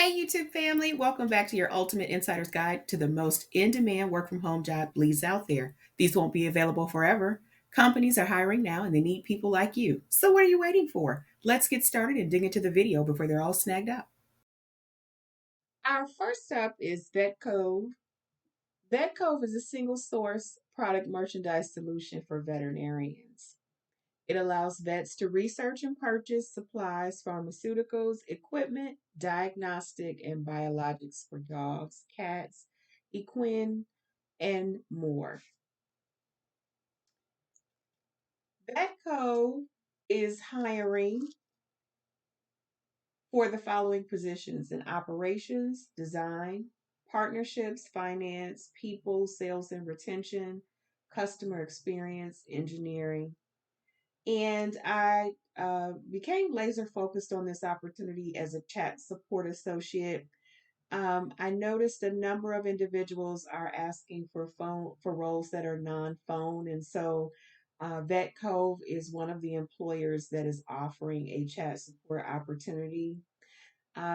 Hey, YouTube family, welcome back to your Ultimate Insider's Guide to the most in demand work from home job leads out there. These won't be available forever. Companies are hiring now and they need people like you. So, what are you waiting for? Let's get started and dig into the video before they're all snagged up. Our first up is VetCove. VetCove is a single source product merchandise solution for veterinarians. It allows vets to research and purchase supplies, pharmaceuticals, equipment, diagnostic, and biologics for dogs, cats, equine, and more. VetCo is hiring for the following positions in operations, design, partnerships, finance, people, sales and retention, customer experience, engineering, and I became laser focused on this opportunity as a chat support associate. I noticed a number of individuals are asking for roles that are non-phone, and so VetCove is one of the employers that is offering a chat support opportunity.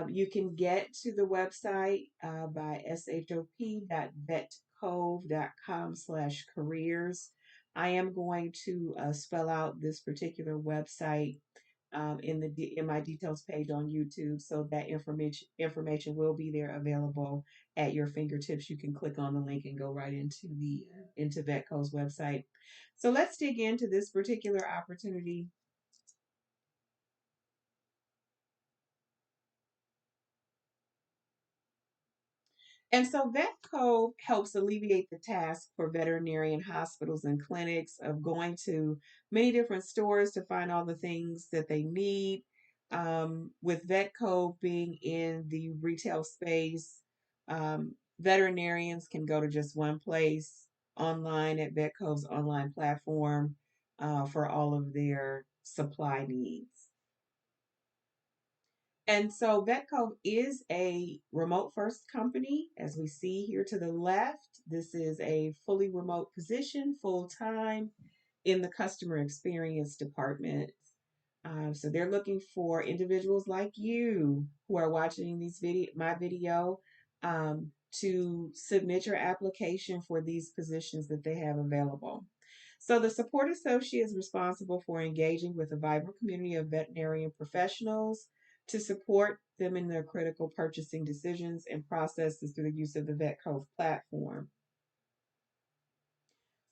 You can get to the website by shop.vetcove.com/careers. I am going to spell out this particular website in my details page on YouTube, so that information will be there available at your fingertips. You can click on the link and go right into Vetco's website. So let's dig into this particular opportunity. And so VetCo helps alleviate the task for veterinarian hospitals and clinics of going to many different stores to find all the things that they need. With VetCo being in the retail space, veterinarians can go to just one place online at VetCo's online platform for all of their supply needs. And so VetCove is a remote first company, as we see here to the left. This is a fully remote position, full time in the customer experience department. So they're looking for individuals like you who are watching my video to submit your application for these positions that they have available. So the support associate is responsible for engaging with a vibrant community of veterinarian professionals to support them in their critical purchasing decisions and processes through the use of the VetCove platform.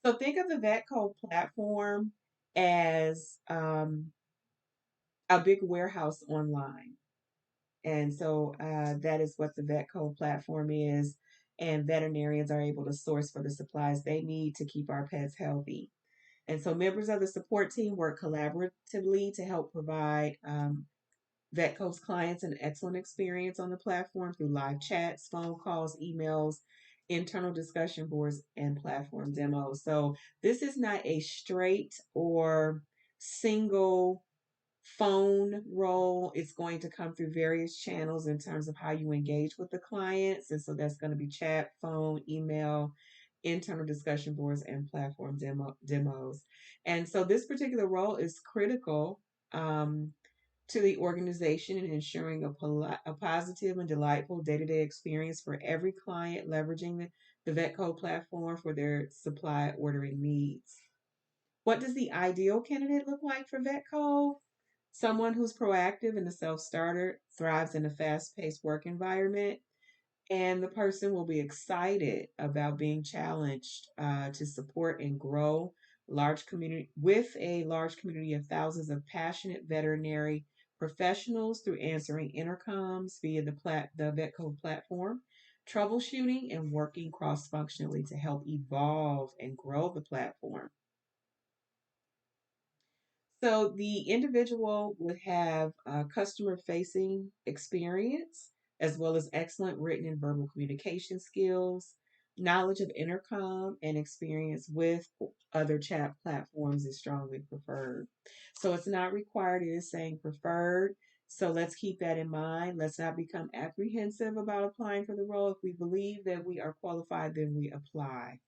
So think of the VetCove platform as a big warehouse online. And so that is what the VetCove platform is. And veterinarians are able to source for the supplies they need to keep our pets healthy. And so members of the support team work collaboratively to help provide VetCove's clients an excellent experience on the platform through live chats, phone calls, emails, internal discussion boards, and platform demos. So this is not a straight or single phone role. It's going to come through various channels in terms of how you engage with the clients. And so that's going to be chat, phone, email, internal discussion boards, and platform demos. And so this particular role is critical to the organization in ensuring a positive and delightful day-to-day experience for every client, leveraging the VetCo platform for their supply ordering needs. What does the ideal candidate look like for VetCo? Someone who's proactive and a self-starter, thrives in a fast-paced work environment, and the person will be excited about being challenged to support and grow a large community of thousands of passionate veterinary professionals through answering intercoms via the VetCode platform, troubleshooting, and working cross-functionally to help evolve and grow the platform. So the individual would have customer facing experience, as well as excellent written and verbal communication skills. Knowledge of intercom and experience with other chat platforms is strongly preferred. So it's not required, it is saying preferred. So let's keep that in mind. Let's not become apprehensive about applying for the role. If we believe that we are qualified, then we apply.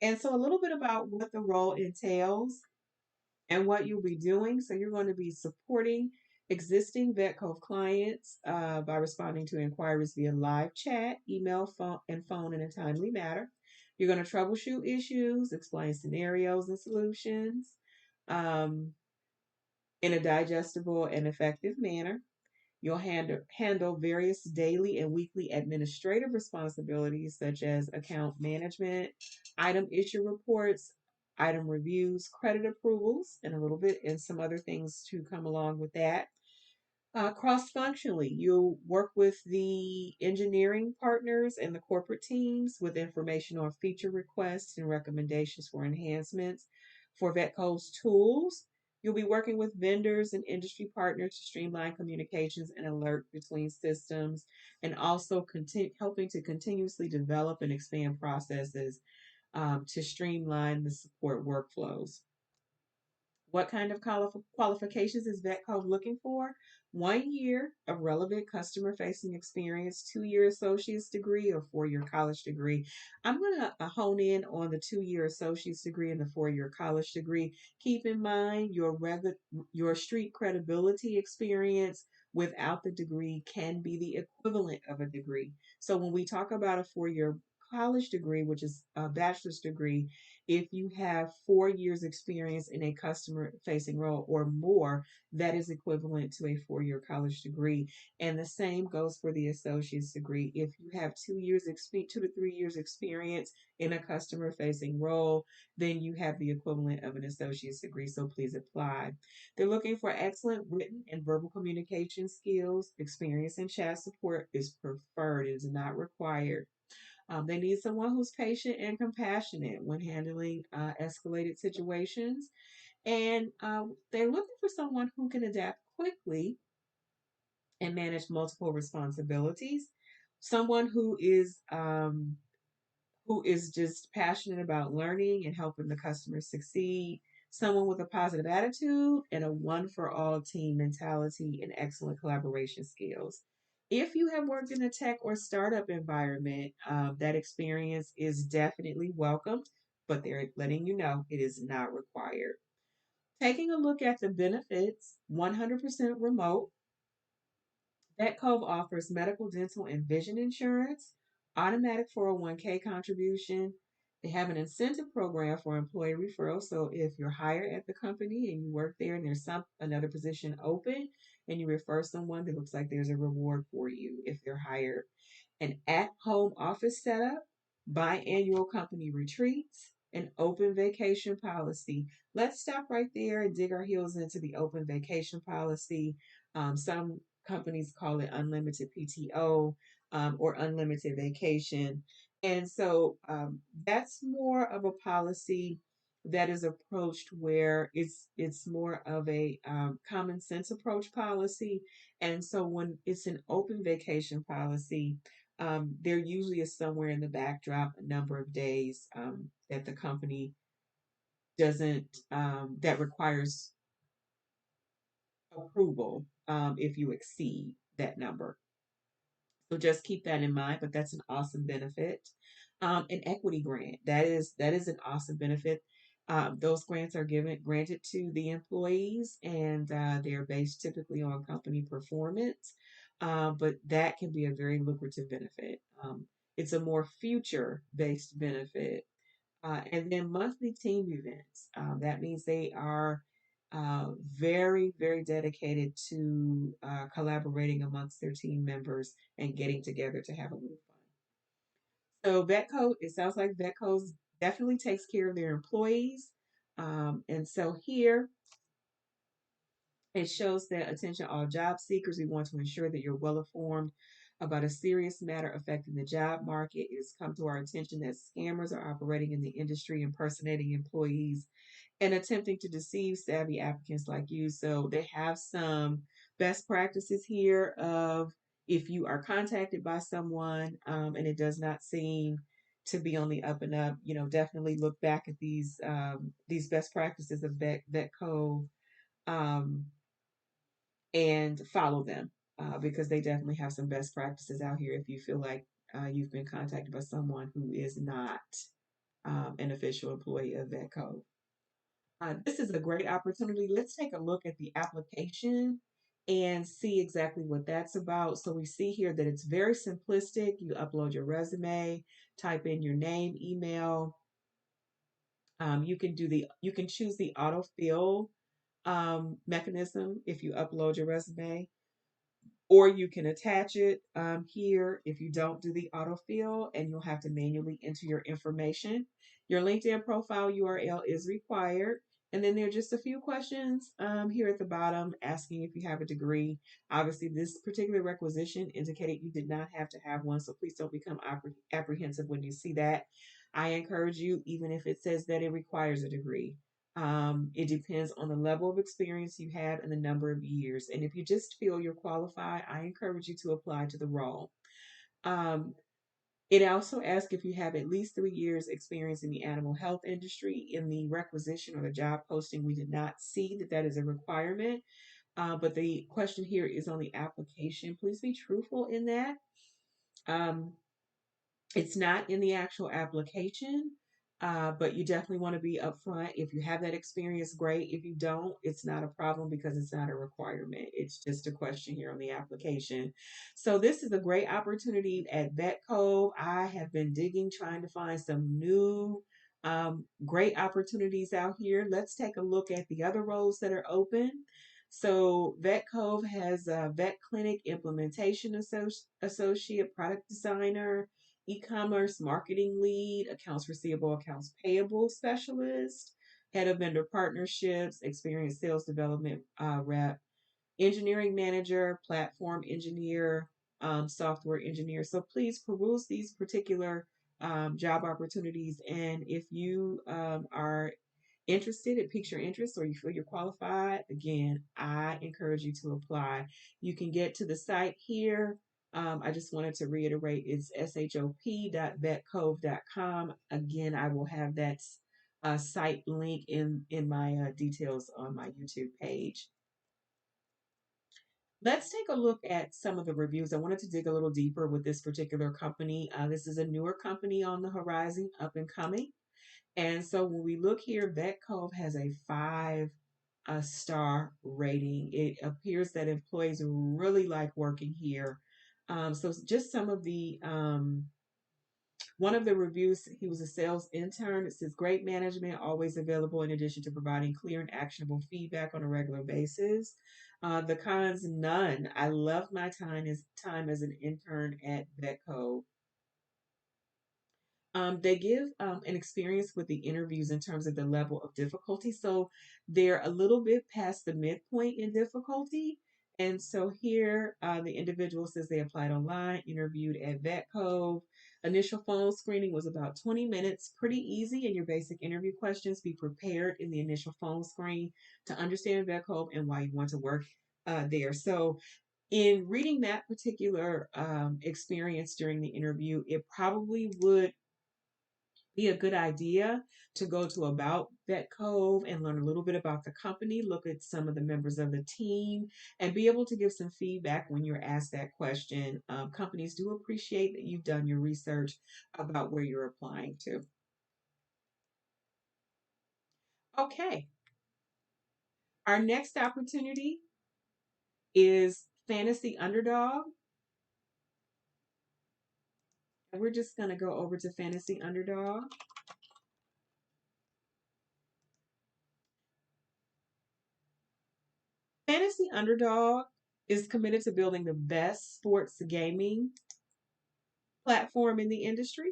And so a little bit about what the role entails and what you'll be doing. So you're going to be supporting existing VetCove clients by responding to inquiries via live chat, email, phone in a timely manner. You're going to troubleshoot issues, explain scenarios and solutions um, in a digestible and effective manner. You'll handle various daily and weekly administrative responsibilities such as account management, item issue reports, item reviews, credit approvals, and a little bit and some other things to come along with that. Cross functionally, you'll work with the engineering partners and the corporate teams with information on feature requests and recommendations for enhancements for VetCo's tools. You'll be working with vendors and industry partners to streamline communications and alert between systems, and also helping to continuously develop and expand processes to streamline the support workflows. What kind of qualifications is VetCove looking for? 1 year of relevant customer facing experience, 2 year associate's degree, or 4 year college degree. I'm going to hone in on the 2 year associate's degree and the 4 year college degree. Keep in mind your street credibility experience without the degree can be the equivalent of a degree. So when we talk about a 4 year college degree, which is a bachelor's degree, if you have 4 years experience in a customer facing role or more, that is equivalent to a 4 year college degree. And the same goes for the associate's degree. If you have 2 to 3 years experience in a customer facing role, then you have the equivalent of an associate's degree. So please apply. They're looking for excellent written and verbal communication skills. Experience in chat support is preferred, it is not required. They need someone who's patient and compassionate when handling escalated situations. And they're looking for someone who can adapt quickly and manage multiple responsibilities. Someone who is just passionate about learning and helping the customer succeed. Someone with a positive attitude and a one for all team mentality and excellent collaboration skills. If you have worked in a tech or startup environment, that experience is definitely welcomed, but they're letting you know it is not required. Taking a look at the benefits, 100% remote, VetCove offers medical, dental, and vision insurance, automatic 401(k) contribution. They have an incentive program for employee referral. So if you're hired at the company and you work there and there's another position open and you refer someone, it looks like there's a reward for you if they're hired. An at-home office setup, biannual company retreats, an open vacation policy. Let's stop right there and dig our heels into the open vacation policy. Some companies call it unlimited PTO or unlimited vacation. And so that's more of a policy that is approached where it's more of a common sense approach policy. And so when it's an open vacation policy, there usually is somewhere in the backdrop a number of days that the company doesn't that requires approval if you exceed that number. So just keep that in mind, but that's an awesome benefit. An equity grant, that is an awesome benefit. Those grants are granted to the employees, and they're based typically on company performance. But that can be a very lucrative benefit. It's a more future based benefit. And then monthly team events. That means they are very, very dedicated to collaborating amongst their team members and getting together to have a little fun. So VetCo, it sounds like VetCo definitely takes care of their employees. And so here it shows that attention all job seekers. We want to ensure that you're well informed about a serious matter affecting the job market. It has come to our attention that scammers are operating in the industry, impersonating employees and attempting to deceive savvy applicants like you. So they have some best practices here of if you are contacted by someone and it does not seem to be on the up and up, definitely look back at these best practices of VetCove um, and follow them because they definitely have some best practices out here if you feel like you've been contacted by someone who is not an official employee of VetCove. This is a great opportunity. Let's take a look at the application and see exactly what that's about. So we see here that it's very simplistic. You upload your resume, type in your name, email. You can choose the autofill mechanism if you upload your resume, or you can attach it here if you don't do the autofill, and you'll have to manually enter your information. Your LinkedIn profile URL is required. And then there are just a few questions here at the bottom asking if you have a degree. Obviously, this particular requisition indicated you did not have to have one, so please don't become apprehensive when you see that. I encourage you, even if it says that it requires a degree. It depends on the level of experience you have and the number of years. And if you just feel you're qualified, I encourage you to apply to the role. Um, it also asks if you have at least 3 years experience in the animal health industry. In the requisition or the job posting, we did not see that that is a requirement. But the question here is on the application. Please be truthful in that. Um, it's not in the actual application, but you definitely want to be upfront. If you have that experience, great. If you don't, it's not a problem because it's not a requirement. It's just a question here on the application. So this is a great opportunity at VetCove. I have been digging, trying to find some new great opportunities out here. Let's take a look at the other roles that are open. So VetCove has a vet clinic implementation associate, product designer, e-commerce marketing lead, accounts receivable, accounts payable specialist, head of vendor partnerships, experienced sales development rep, engineering manager, platform engineer, software engineer. So please peruse these particular job opportunities. And if you are interested, it piques your interest, or you feel you're qualified, again, I encourage you to apply. You can get to the site here. I just wanted to reiterate it's shop.vetcove.com. Again, I will have that site link in my details on my YouTube page. Let's take a look at some of the reviews. I wanted to dig a little deeper with this particular company. This is a newer company on the horizon, up and coming. And so when we look here, VetCove has a 5 star rating. It appears that employees really like working here. So just some of the one of the reviews, he was a sales intern. It says great management, always available in addition to providing clear and actionable feedback on a regular basis. The cons, none. I loved my time as an intern at VetCove. They give an experience with the interviews in terms of the level of difficulty. So they're a little bit past the midpoint in difficulty. And so here, the individual says they applied online, interviewed at VetCove. Initial phone screening was about 20 minutes, pretty easy. And your basic interview questions, be prepared in the initial phone screen to understand VetCove and why you want to work there. So in reading that particular experience during the interview, it probably would be a good idea to go to About VetCove and learn a little bit about the company, look at some of the members of the team, and be able to give some feedback when you're asked that question. Companies do appreciate that you've done your research about where you're applying to. Okay, our next opportunity is Fantasy Underdog. And we're just going to go over to Fantasy Underdog. Fantasy Underdog is committed to building the best sports gaming platform in the industry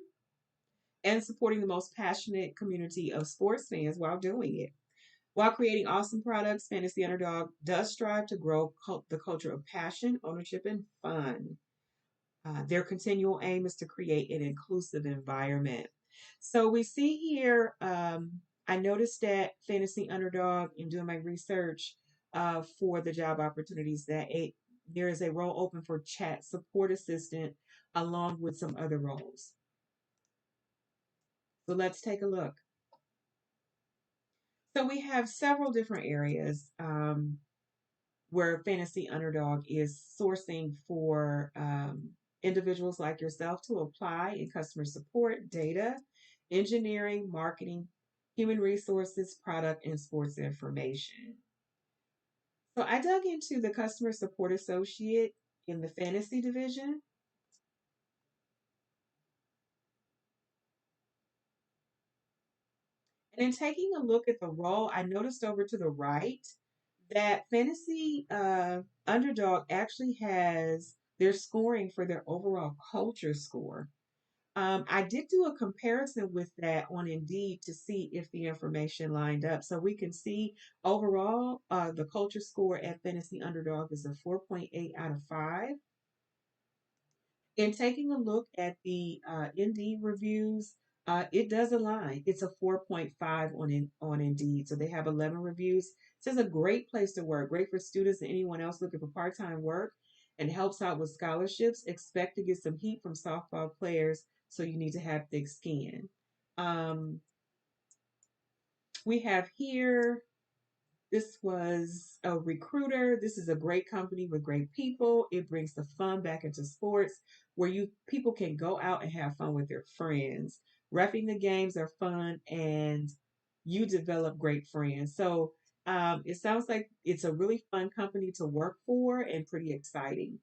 and supporting the most passionate community of sports fans while doing it. While creating awesome products, Fantasy Underdog does strive to grow the culture of passion, ownership, and fun. Their continual aim is to create an inclusive environment. So we see here, I noticed that Fantasy Underdog, in doing my research for the job opportunities, that there is a role open for chat support assistant along with some other roles. So let's take a look. So we have several different areas where Fantasy Underdog is sourcing for individuals like yourself to apply in customer support, data, engineering, marketing, human resources, product, and sports information. So I dug into the customer support associate in the fantasy division. And in taking a look at the role, I noticed over to the right that fantasy underdog actually has their scoring for their overall culture score. I did do a comparison with that on Indeed to see if the information lined up. So we can see overall, the culture score at Fantasy Underdog is a 4.8 out of 5. In taking a look at the Indeed reviews, it does align. It's a 4.5 on Indeed. So they have 11 reviews. So it's a great place to work, great for students and anyone else looking for part-time work, and helps out with scholarships. Expect to get some heat from softball players, so you need to have thick skin. Um, we have here, this was a recruiter. This is a great company with great people. It brings the fun back into sports where you people can go out and have fun with their friends. Roughing the games are fun and you develop great friends. So it sounds like it's a really fun company to work for and pretty exciting.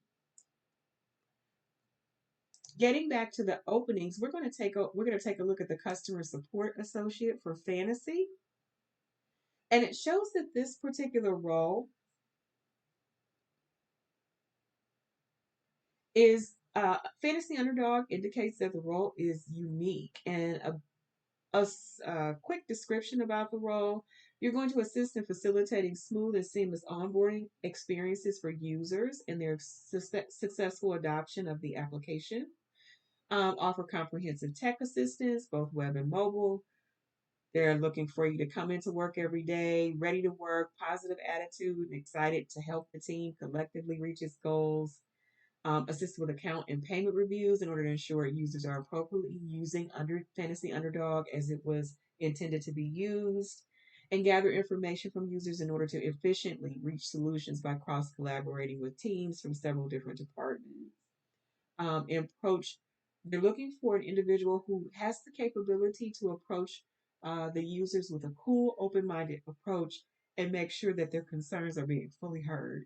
Getting back to the openings, we're going to take a look at the customer support associate for fantasy, and it shows that this particular role is fantasy underdog indicates that the role is unique, and a quick description about the role. You're going to assist in facilitating smooth and seamless onboarding experiences for users and their successful adoption of the application. Offer comprehensive tech assistance, both web and mobile. They're looking for you to come into work every day, ready to work, positive attitude, and excited to help the team collectively reach its goals. Assist with account and payment reviews in order to ensure users are appropriately using Fantasy Underdog as it was intended to be used, and gather information from users in order to efficiently reach solutions by cross collaborating with teams from several different departments. Approach, they're looking for an individual who has the capability to approach the users with a cool, open minded approach and make sure that their concerns are being fully heard.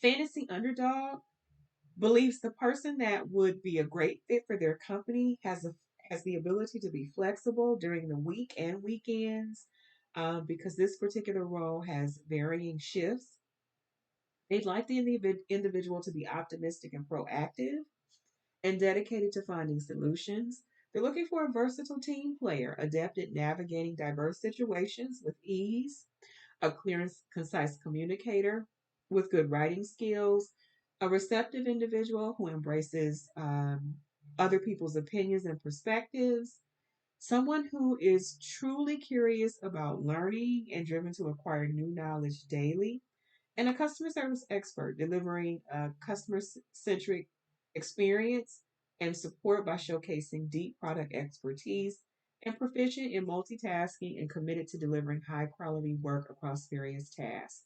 Fantasy Underdog believes the person that would be a great fit for their company has the ability to be flexible during the week and weekends, because this particular role has varying shifts. They'd like the individual to be optimistic and proactive and dedicated to finding solutions. They're looking for a versatile team player, adept at navigating diverse situations with ease, a clear and concise communicator with good writing skills, a receptive individual who embraces other people's opinions and perspectives, someone who is truly curious about learning and driven to acquire new knowledge daily, and a customer service expert delivering a customer centric experience and support by showcasing deep product expertise and proficient in multitasking and committed to delivering high quality work across various tasks.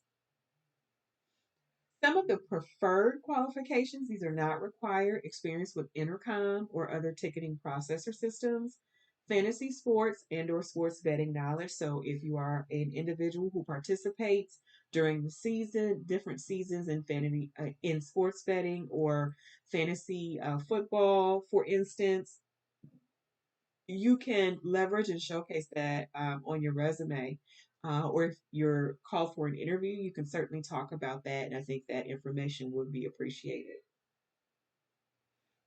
Some of the preferred qualifications, these are not required, experience with intercom or other ticketing processor systems, fantasy sports and or sports betting knowledge. So if you are an individual who participates during the season, different seasons in fantasy in sports betting or fantasy football, for instance, you can leverage and showcase that on your resume. Or if you're called for an interview, you can certainly talk about that. And I think that information would be appreciated.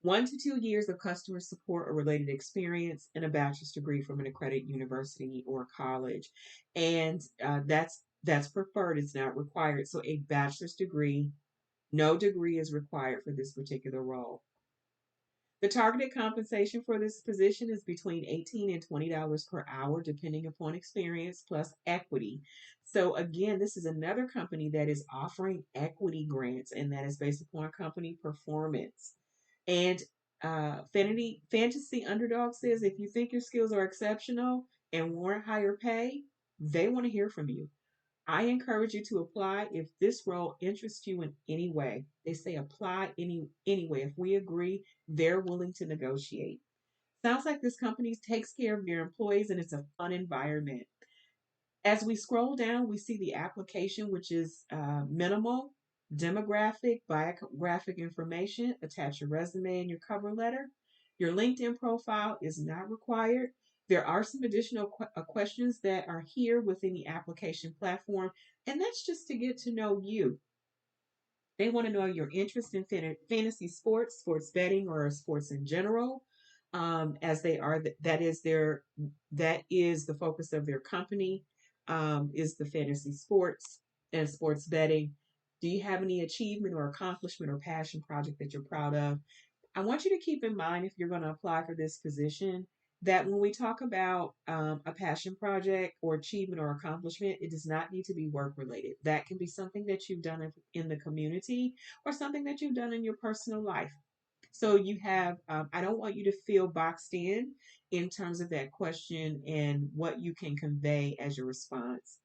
1 to 2 years of customer support or related experience and a bachelor's degree from an accredited university or college. And that's preferred, it's not required. So a bachelor's degree, no degree is required for this particular role. The targeted compensation for this position is between $18 and $20 per hour, depending upon experience, plus equity. So, again, this is another company that is offering equity grants, and that is based upon company performance. And Fantasy Underdog says if you think your skills are exceptional and warrant higher pay, they want to hear from you. I encourage you to apply if this role interests you in any way. They say apply anyway. If we agree, they're willing to negotiate. Sounds like this company takes care of their employees and it's a fun environment. As we scroll down, we see the application, which is minimal, demographic, biographic information. Attach your resume and your cover letter. Your LinkedIn profile is not required. There are some additional questions that are here within the application platform, and that's just to get to know you. They want to know your interest in fantasy sports, sports betting, or sports in general, as they are. That is the focus of their company. Is the fantasy sports and sports betting. Do you have any achievement or accomplishment or passion project that you're proud of? I want you to keep in mind if you're going to apply for this position that when we talk about a passion project or achievement or accomplishment, it does not need to be work related. That can be something that you've done in the community or something that you've done in your personal life. So you have, I don't want you to feel boxed in terms of that question and what you can convey as your response.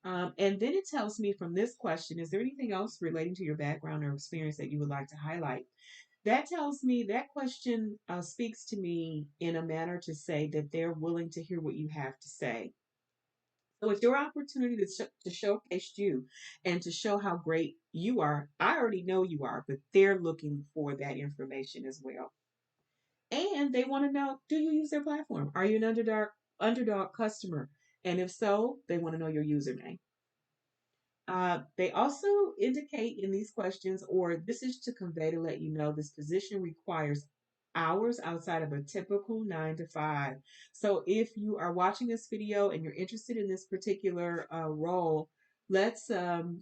And then it tells me from this question, is there anything else relating to your background or experience that you would like to highlight? That tells me that question speaks to me in a manner to say that they're willing to hear what you have to say. So it's your opportunity to showcase you and to show how great you are. I already know you are, but they're looking for that information as well. And they want to know, do you use their platform? Are you an underdog customer? And if so, they want to know your username. They also indicate in these questions, or this is to convey to let you know this position requires hours outside of a typical 9 to 5. So if you are watching this video and you're interested in this particular role, let's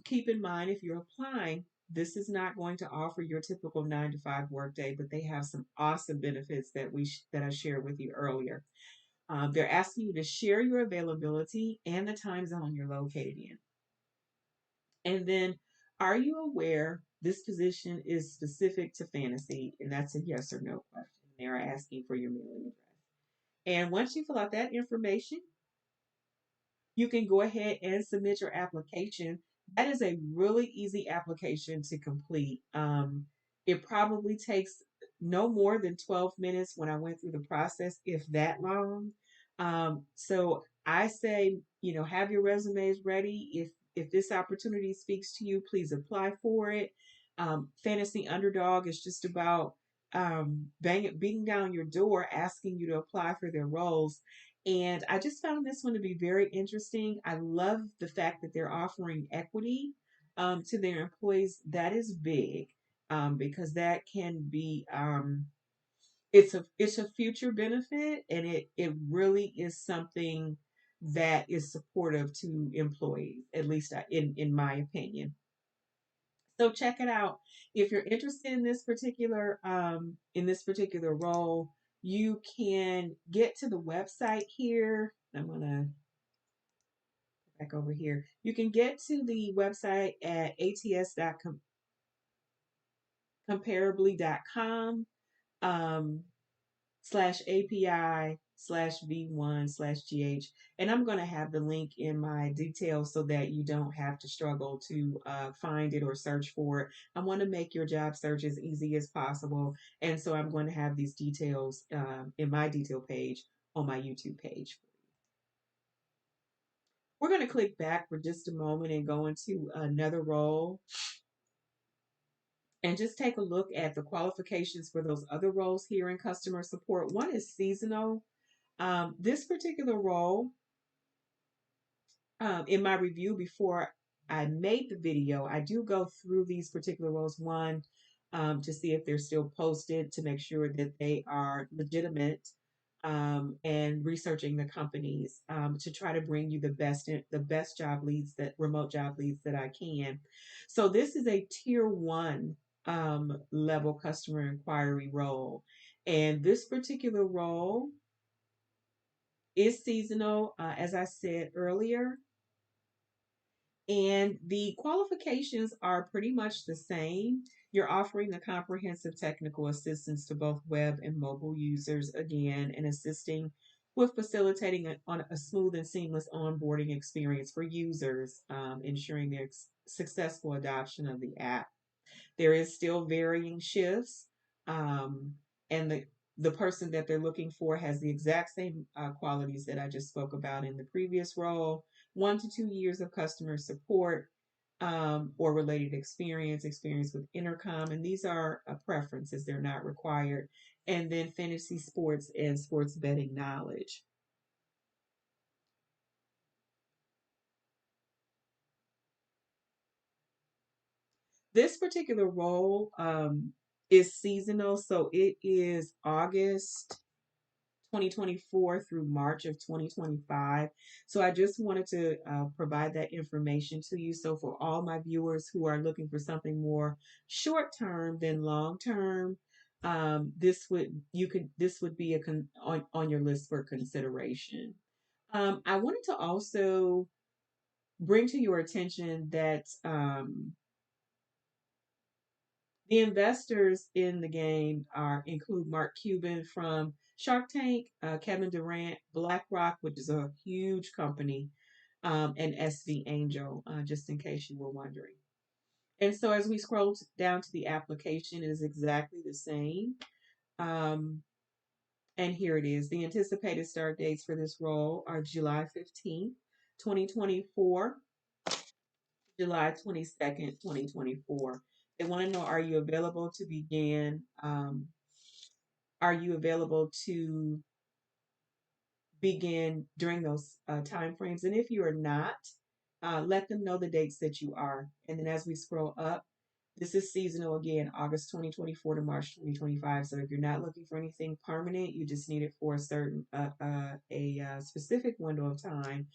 keep in mind if you're applying, this is not going to offer your typical 9 to 5 workday, but they have some awesome benefits that I shared with you earlier. They're asking you to share your availability and the time zone you're located in. And then, are you aware this position is specific to fantasy? And that's a yes or no question. They're asking for your mailing address. And once you fill out that information, you can go ahead and submit your application. That is a really easy application to complete. It probably takes no more than 12 minutes when I went through the process, if that long. So I say, have your resumes ready. If this opportunity speaks to you, please apply for it. Fantasy Underdog is just about beating down your door, asking you to apply for their roles. And I just found this one to be very interesting. I love the fact that they're offering equity to their employees. That is big because that can be it's a future benefit, and it really is something that is supportive to employees, at least in my opinion. So check it out. If you're interested in this particular role, you can get to the website here. I'm gonna back over here. You can get to the website at ats.comparably.com slash API slash V1 slash GH. And I'm going to have the link in my details so that you don't have to struggle to find it or search for it. I want to make your job search as easy as possible. And so I'm going to have these details in my detail page on my YouTube page. We're going to click back for just a moment and go into another role and just take a look at the qualifications for those other roles here in customer support. One is seasonal. This particular role, in my review before I made the video, I do go through these particular roles. One, to see if they're still posted, to make sure that they are legitimate, and researching the companies to try to bring you the best job leads, that remote job leads that I can. So this is a tier one level customer inquiry role, and this particular role is seasonal, as I said earlier. And the qualifications are pretty much the same. You're offering the comprehensive technical assistance to both web and mobile users, again, and assisting with facilitating on a smooth and seamless onboarding experience for users, ensuring their successful adoption of the app. There is still varying shifts, and the person that they're looking for has the exact same qualities that I just spoke about in the previous role. 1 to 2 years of customer support or related experience with intercom, and these are preferences, they're not required. And then fantasy sports and sports betting knowledge. This particular role is seasonal, so it is August 2024 through March of 2025. So I just wanted to provide that information to you. So for all my viewers who are looking for something more short term than long term, this would be on your list for consideration. I wanted to also bring to your attention that the investors in the game are include Mark Cuban from Shark Tank, Kevin Durant, BlackRock, which is a huge company, and SV Angel, just in case you were wondering. And so as we scroll down to the application, it is exactly the same. Um, and here it is. The anticipated start dates for this role are July 15th, 2024, July 22nd, 2024. They want to know, are you available to begin during those time frames? And if you are not, let them know the dates that you are. And then as we scroll up, this is seasonal again, August 2024 to March 2025. So if you're not looking for anything permanent, you just need it for a certain specific window of time.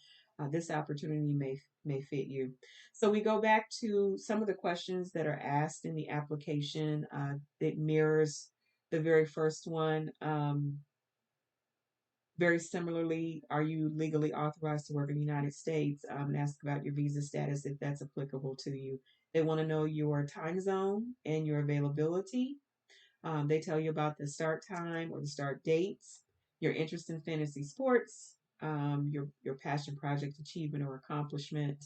This opportunity may fit you. So we go back to some of the questions that are asked in the application. That mirrors the very first one. Very similarly, are you legally authorized to work in the United States? And ask about your visa status if that's applicable to you. They want to know your time zone and your availability. They tell you about the start time or the start dates, your interest in fantasy sports, your passion project achievement or accomplishment.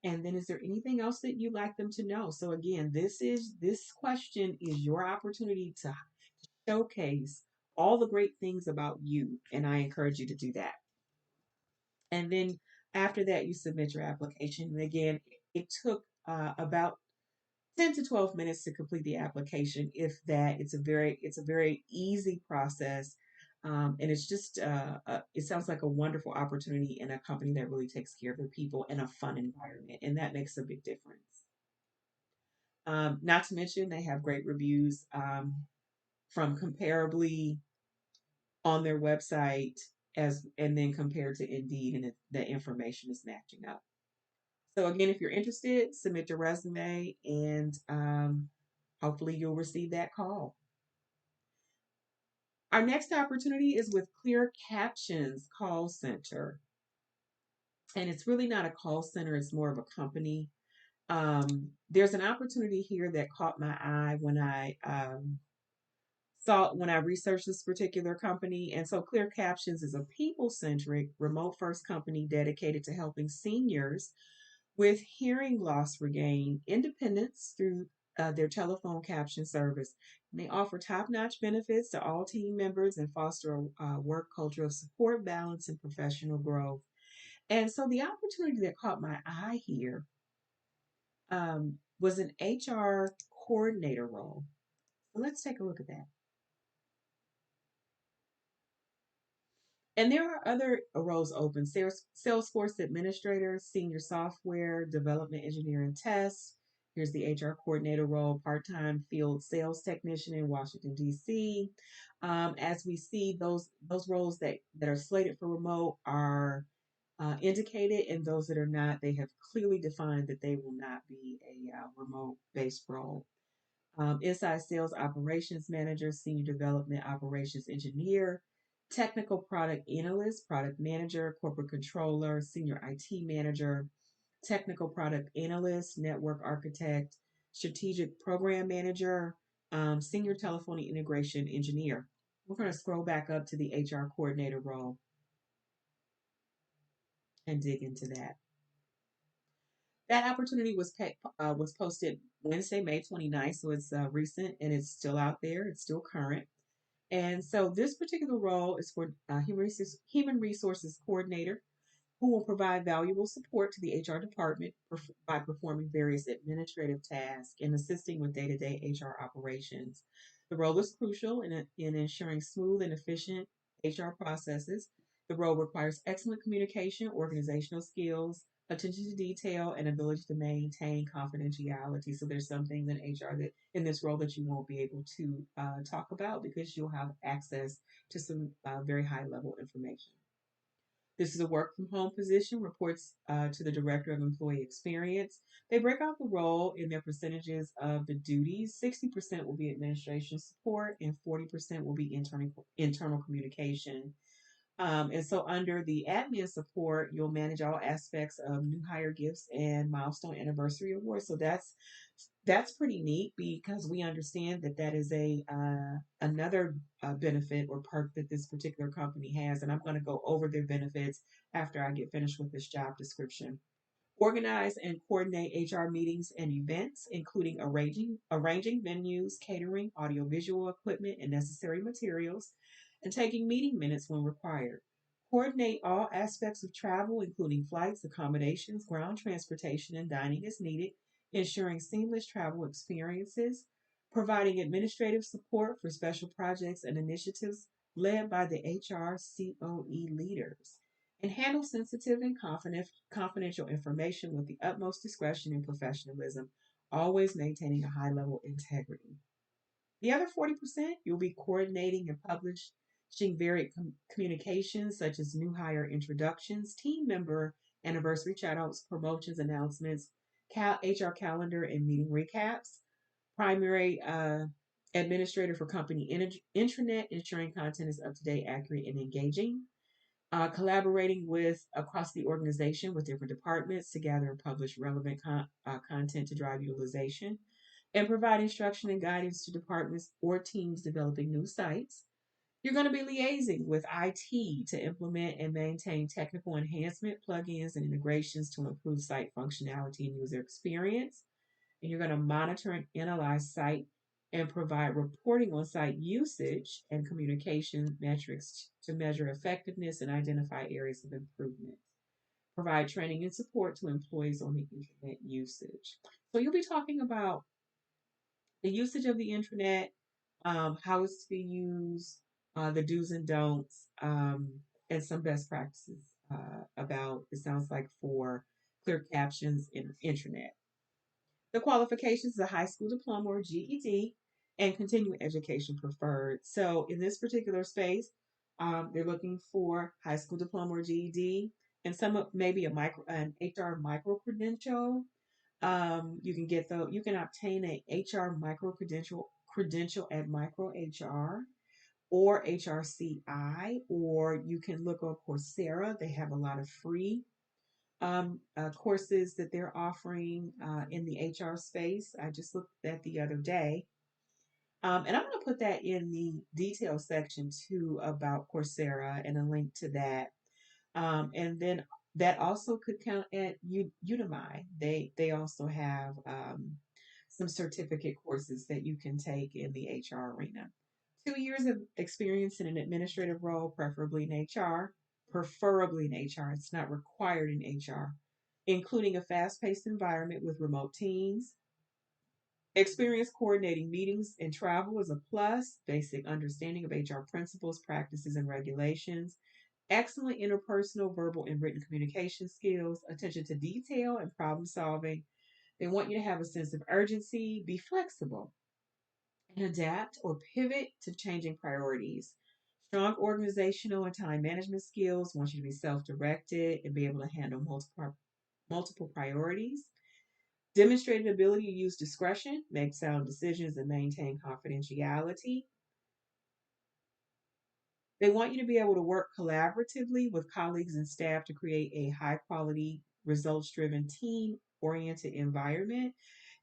And then is there anything else that you'd like them to know? So again, this question is your opportunity to showcase all the great things about you, and I encourage you to do that. And then after that, you submit your application. And again, it took about 10 to 12 minutes to complete the application. If that, it's a very easy process. And it's just, it sounds like a wonderful opportunity in a company that really takes care of their people in a fun environment. And that makes a big difference. Not to mention, they have great reviews from comparably on their website as and then compared to Indeed, and the information is matching up. So again, if you're interested, submit your resume, and hopefully you'll receive that call. Our next opportunity is with Clear Captions Call Center, and it's really not a call center; it's more of a company. There's an opportunity here that caught my eye when I researched this particular company. And so Clear Captions is a people centric, remote first company dedicated to helping seniors with hearing loss regain independence through their telephone caption service. And they offer top notch benefits to all team members and foster a work culture of support, balance, and professional growth. And so the opportunity that caught my eye here was an HR coordinator role. So let's take a look at that. And there are other roles open: Salesforce administrator, senior software development engineer and test. Here's the HR coordinator role, part-time field sales technician in Washington, D.C. As we see, those roles that are slated for remote are indicated, and those that are not, they have clearly defined that they will not be a remote-based role. Inside sales operations manager, senior development operations engineer, technical product analyst, product manager, corporate controller, senior IT manager, technical product analyst, network architect, strategic program manager, senior telephony integration engineer. We're going to scroll back up to the HR coordinator role and dig into that. That opportunity was posted Wednesday, May 29th, so it's recent and it's still out there. It's still current. And so this particular role is for human resources coordinator who will provide valuable support to the HR department by performing various administrative tasks and assisting with day to day HR operations. The role is crucial in ensuring smooth and efficient HR processes. The role requires excellent communication, organizational skills, attention to detail, and ability to maintain confidentiality. So there's some things in HR that in this role that you won't be able to talk about because you'll have access to some very high level information. This is a work from home position, reports to the Director of Employee Experience. They break out the role in their percentages of the duties. 60% will be administration support, and 40% will be internal communication. And so, under the admin support, you'll manage all aspects of new hire gifts and milestone anniversary awards. So that's pretty neat because we understand that that is a another benefit or perk that this particular company has. And I'm going to go over their benefits after I get finished with this job description. Organize and coordinate HR meetings and events, including arranging venues, catering, audiovisual equipment, and necessary materials, and taking meeting minutes when required. Coordinate all aspects of travel, including flights, accommodations, ground transportation, and dining as needed, ensuring seamless travel experiences. Providing administrative support for special projects and initiatives led by the HR COE leaders, and handle sensitive and confidential information with the utmost discretion and professionalism, always maintaining a high level of integrity. The other 40%, you'll be coordinating and publishing varied communications such as new hire introductions, team member anniversary shout outs, promotions announcements, HR calendar, and meeting recaps. Primary administrator for company intranet, ensuring content is up to date, accurate, and engaging. Collaborating with across the organization with different departments to gather and publish relevant content to drive utilization, and provide instruction and guidance to departments or teams developing new sites. You're going to be liaising with IT to implement and maintain technical enhancement, plugins, and integrations to improve site functionality and user experience. And you're going to monitor and analyze site and provide reporting on site usage and communication metrics to measure effectiveness and identify areas of improvement. Provide training and support to employees on the internet usage. So you'll be talking about the usage of the intranet, how it's to be used, the do's and don'ts, and some best practices about, it sounds like, for Clear Captions in intranet. The qualifications is a high school diploma or GED and continuing education preferred. So in this particular space, they're looking for high school diploma or GED and some maybe an HR micro credential. You can obtain a HR micro credential at Micro HR or HRCI, or you can look on Coursera. They have a lot of free courses that they're offering in the HR space. I just looked at the other day. And I'm going to put that in the detail section too about Coursera and a link to that. And then that also could count at Udemy. They also have some certificate courses that you can take in the HR arena. 2 years of experience in an administrative role, preferably in HR. Preferably in HR. It's not required in HR, including a fast paced environment with remote teams. Experience coordinating meetings and travel is a plus. Basic understanding of HR principles, practices, and regulations. Excellent interpersonal, verbal, and written communication skills. Attention to detail and problem solving. They want you to have a sense of urgency, be flexible, and adapt or pivot to changing priorities. Strong organizational and time management skills, want you to be self directed and be able to handle multiple priorities. Demonstrated ability to use discretion, make sound decisions, and maintain confidentiality. They want you to be able to work collaboratively with colleagues and staff to create a high quality, results driven, team oriented environment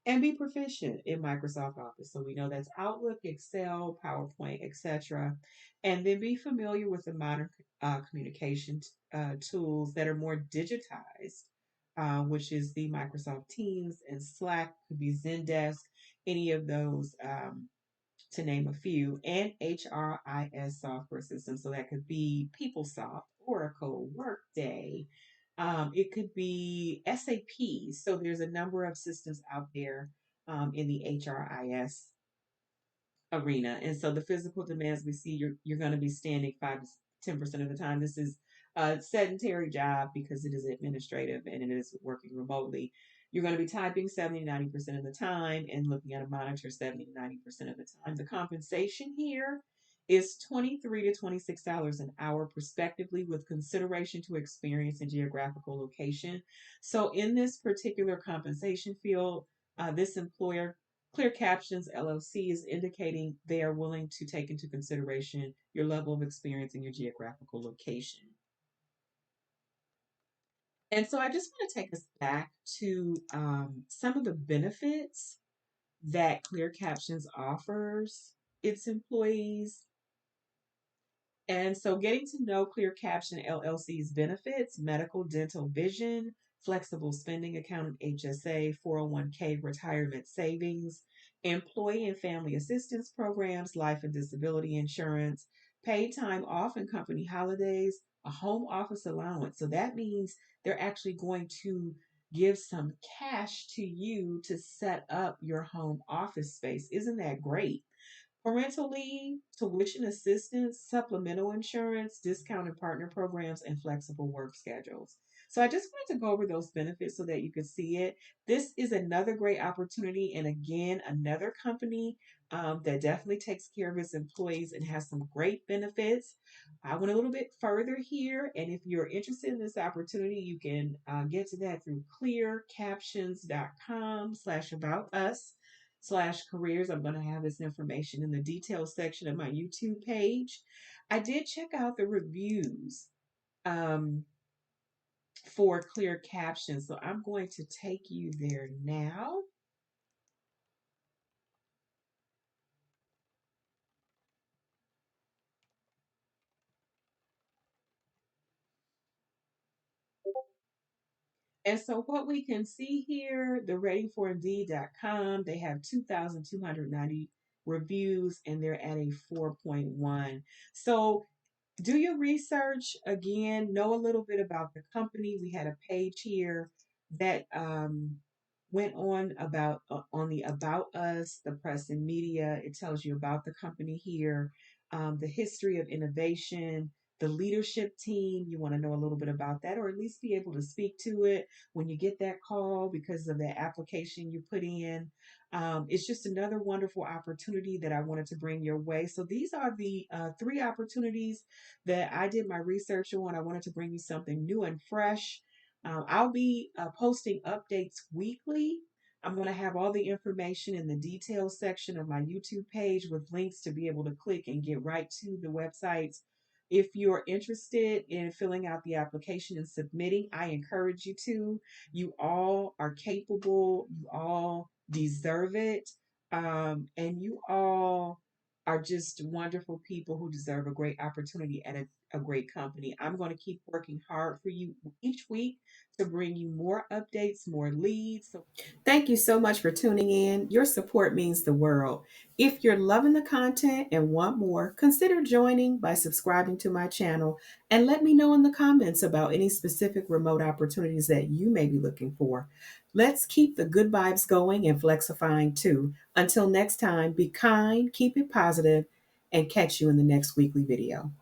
and be proficient in Microsoft Office. So we know that's Outlook, Excel, PowerPoint, etc. And then be familiar with the modern communication tools that are more digitized, which is the Microsoft Teams and Slack, could be Zendesk, any of those to name a few, and HRIS software systems. So that could be PeopleSoft, Oracle, Workday. It could be SAP. So there's a number of systems out there in the HRIS arena. And so the physical demands we see, you're going to be standing 5 to 10% of the time. This is a sedentary job because it is administrative and it is working remotely. You're going to be typing 70 to 90% of the time and looking at a monitor 70 to 90% of the time. The compensation here is $23 to $26 an hour, prospectively, with consideration to experience and geographical location. So, in this particular compensation field, this employer, Clear Captions LLC, is indicating they are willing to take into consideration your level of experience and your geographical location. And so I just want to take us back to some of the benefits that Clear Captions offers its employees. And so getting to know Clear Caption LLC's benefits: medical, dental, vision, flexible spending account, HSA, 401k, retirement savings, employee and family assistance programs, life and disability insurance, paid time off and company holidays, a home office allowance. So that means they're actually going to give some cash to you to set up your home office space. Isn't that great? Parental leave, tuition assistance, supplemental insurance, discounted partner programs, and flexible work schedules. So I just wanted to go over those benefits so that you could see it. This is another great opportunity, and again, another company that definitely takes care of its employees and has some great benefits. I went a little bit further here, and if you're interested in this opportunity, you can get to that through clearcaptions.com/about us/careers. I'm going to have this information in the details section of my YouTube page. I did check out the reviews um, for Clear Captions, so I'm going to take you there now. And so what we can see here, the rating for Indeed.com, they have 2,290 reviews and they're at a 4.1. So do your research again, know a little bit about the company. We had a page here that went on about on the About Us, the press and media. It tells you about the company here, the history of innovation, the leadership team. You want to know a little bit about that, or at least be able to speak to it when you get that call because of the application you put in. It's just another wonderful opportunity that I wanted to bring your way. So these are the three opportunities that I did my research on. I wanted to bring you something new and fresh. I'll be posting updates weekly. I'm going to have all the information in the details section of my YouTube page with links to be able to click and get right to the websites. If you're interested in filling out the application and submitting, I encourage you to. You all are capable, you all deserve it, and you all are just wonderful people who deserve a great opportunity at a great company. I'm going to keep working hard for you each week to bring you more updates, more leads. So thank you so much for tuning in. Your support means the world. If you're loving the content and want more, consider joining by subscribing to my channel and let me know in the comments about any specific remote opportunities that you may be looking for. Let's keep the good vibes going and flexifying too. Until next time, be kind, keep it positive, and catch you in the next weekly video.